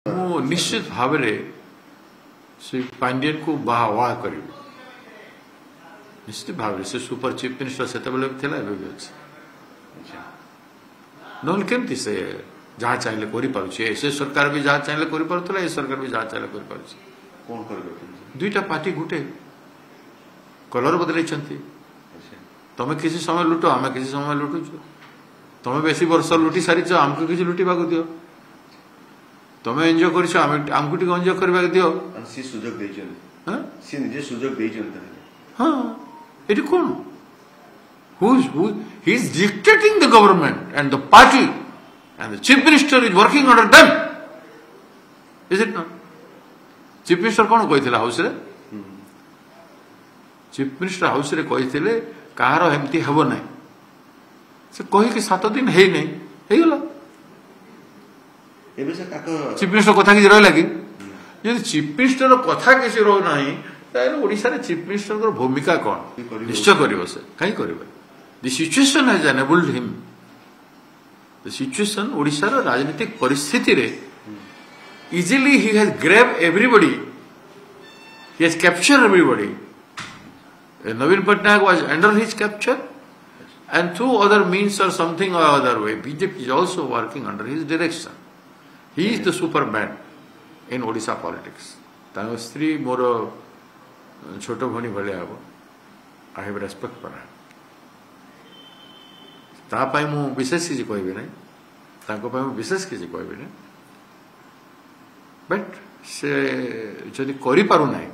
ମୁଁ ନିଶ୍ଚିତ ଭାବରେ ଶ୍ରୀ ପାଣ୍ଡିଆନକୁ ବାହା କରିବି ନିଶ୍ଚିତ ଭାବରେ ସେ ସୁपर ଚିଫ ମିନିଷ୍ଟର ସେତେବେଳେ ଥିଲା ଏବେ ବି ଅଛି ନହେଲେ କେମିତି ସେ ଯାହା ଚାହିଁଲେ କରିପାରୁଛି ସେ ସରକାର ବି ଯାହା ଚାହିଁଲେ କରିପାରୁଥିଲା ଏ ସରକାର ବି ଯାହା ଚାହିଁଲେ କରିପାରୁଛି କଣ କରିପାରୁଛନ୍ତି ଦୁଇଟା ପାର୍ଟି ଗୋଟେ କଲର ବଦଳାଇଛନ୍ତି ତମେ କିଛି ସମୟ ଲୁଟ ଆମେ କିଛି ସମୟ ଲୁଟୁଛୁ ତମେ ବେଶୀ ବର୍ଷ ଲୁଟି ସାରିଛ ଆମକୁ କିଛି ଲୁଟିବାକୁ ଦିଅ ତମେ ଏଞ୍ଜୟ କରିଛ ଆମକୁ ଟିକେ ଏଞ୍ଜୟ କରିବାକୁ ଦିଅ ସେ ସୁଯୋଗ ଦେଇଛନ୍ତି ସେ ନିଜେ ସୁଯୋଗ ଦେଇଛନ୍ତି ହଁ ଏଠି କଣ he is dictating the government and the party and the chief minister is working under them is it not chief minister कौन कही हाउस रे chief minister हाउस रे कही कहार एमती हेब ना से कहीकि 7 दिन है नहीं गला चिफ मिनिस्टर कथा किसी रहा कि जब चिफ मिनिस्टर कथा किसी रहा ओडिशा रे चिफ मिनिस्टर भूमिका कौन निश्चय कर कहीं कर the situation has enabled him the situation Odisha रो राजनीतिक परिस्थिति रे easily he has grab everybody he has capture everybody Naveen Patnaik was under his capture and through other means or something or other way BJP is also working under his direction he is the superman in Odisha politics तांको स्त्री मोर छोट भणी भले हम I have respect for her ता पाई मु विशेष किसी कहबे नै तांको पाई मु विशेष किसी कहबे नै बट से जदि करि पारु नै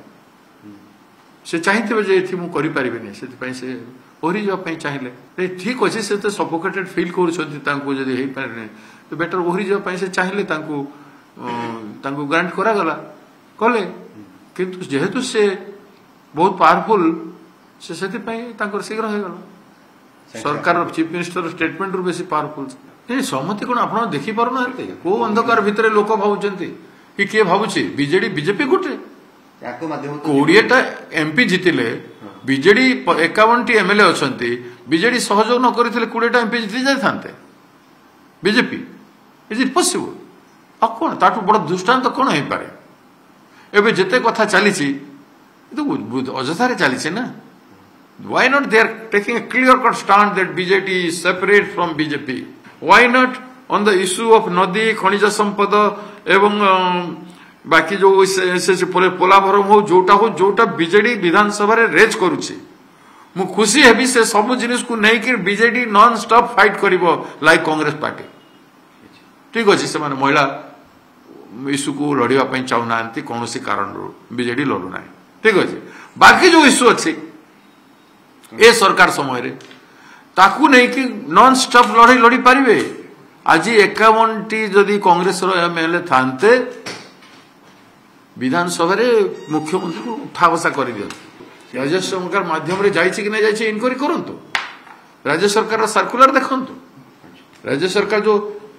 से चाहिते जे एथि मु करि परिबे नै सेति पाई से ओरी जब पाई चाहिले ठीक अछि से तो सफोकेटेड फील करूछंती तांको जदि हेइ पारे नै तो बेटर ओरी जब पाई से चाहिले तांको ग्रांट करा गला कले किंतु जेहेतु से बहुत पावरफुल से सेति पाई तांको शीघ्र हो गला सरकार चीफ मिनिस्टर स्टेटमेंट रु बेसी पावरफुल ए सम्मति कोन आपण देखि पारु ना को अंधकार भितरे लोक भाबुचंती कि के भाबुची बीजेपी गुटे याको माध्यम 20टा एमपी जितिले बीजेडी 51टी एमएलए अछंती बीजेडी सहयोग न करिथिले 20टा एमपी जिति जाय थांते बीजेपी इज इट पॉसिबल आ कोन ताटू बड़ दृष्टांत कोन हे पारे एबे जते कथा चलीची तो अजथा रे चलीची ना why not they are taking a clear cut stand that BJP is separate from BJP why not on the issue of नदी खनिज संपद एवं बाकी जो से पोलाभरम हो जोटा बीजेडी विधानसभा रे रेज करूची मु खुशी हेबी से सब जिनिस को नहीं कि बीजेडी नॉन स्टॉप फाइट करिवो लाइक कांग्रेस पार्टी ठीक अछि से माने महिला इशू को लड़िवा पई चाहनांती कोनोसी कारण रो बीजेडी लड़ू नाही ठीक अछि बाकी जो इशू अछि ए सरकार समय रे ताकू नहीं कि नॉन स्टॉप लड़ी पारिबे आज 51टी जदि कांग्रेस रो एमएलए थांते विधानसभा रे मुख्यमंत्री को उठा बसा कर दियो राज्य सरकार माध्यम रे जाइछि कि नै जाइछि इनक्वायरी करंतु राज्य सरकार रा सर्कुलर देखंतु राज्य सरकार जो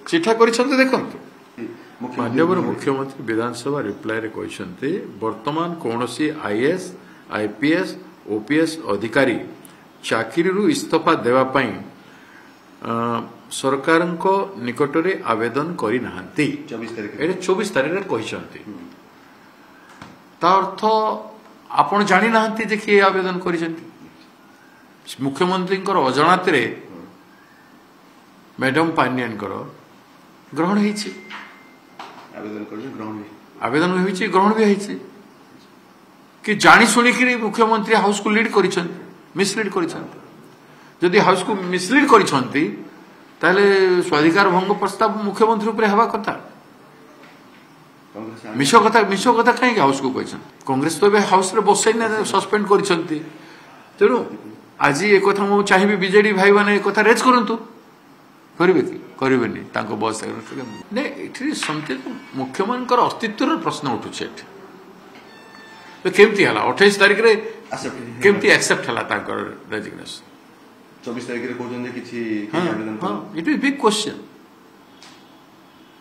चिठा करिसंते देखंतु माननीय मुख्यमंत्री विधानसभा रिप्लाई रे कहिसंते वर्तमान कोनोसी आईएएस आईपीएस ओपीएस अधिकारी चाकरी रु इस्तीफा देवा पई सरकार को निकट रे आवेदन करि नहांती 24 तारिख रे कहिसंते ता अर्थ आपण जानी नहांती जे कि आवेदन करिसंती मुख्यमंत्री अजाणत रे मैडम पांडियन ग्रहण होईछि आवेदन होईछि ग्रहण भी होईछि कि जानी सुनी कि मुख्यमंत्री हाउस को लीड करिसंती मिसलीड करिसंती जदि हाउस को मिसलीड करिसंती ताले स्वाधिकार भंग प्रस्ताव मुख्यमंत्री ऊपर हेबा कथा मिशो कथा कहीं हाउस को कहते कांग्रेस तो हाउस रे बसई सस्पेंड करिसंती तेणु आज एक कथा मु चाहिए बीजेडी भाई माने एक कथा रेज करंतु करिवे कि करिवेनी तांको बस ने इठी समथिंग मुख्यमंत्री अस्तित्व प्रश्न उठुछे तो केमती हला 28 तारिख रे केमती एक्सेप्ट हला तांकर रेजिग्नेशन 24 तारिख रे कहउछन जे किछि आवेदन इट इज बिग क्वेश्चन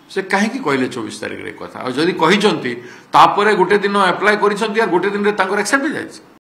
से कहीं कहले 24 तारिख रे कथा जदि कहिसंती तापरे गोटे दिन अप्लाई करिसंती आ गोटे दिन रे तांकर एक्सेप्ट जायछि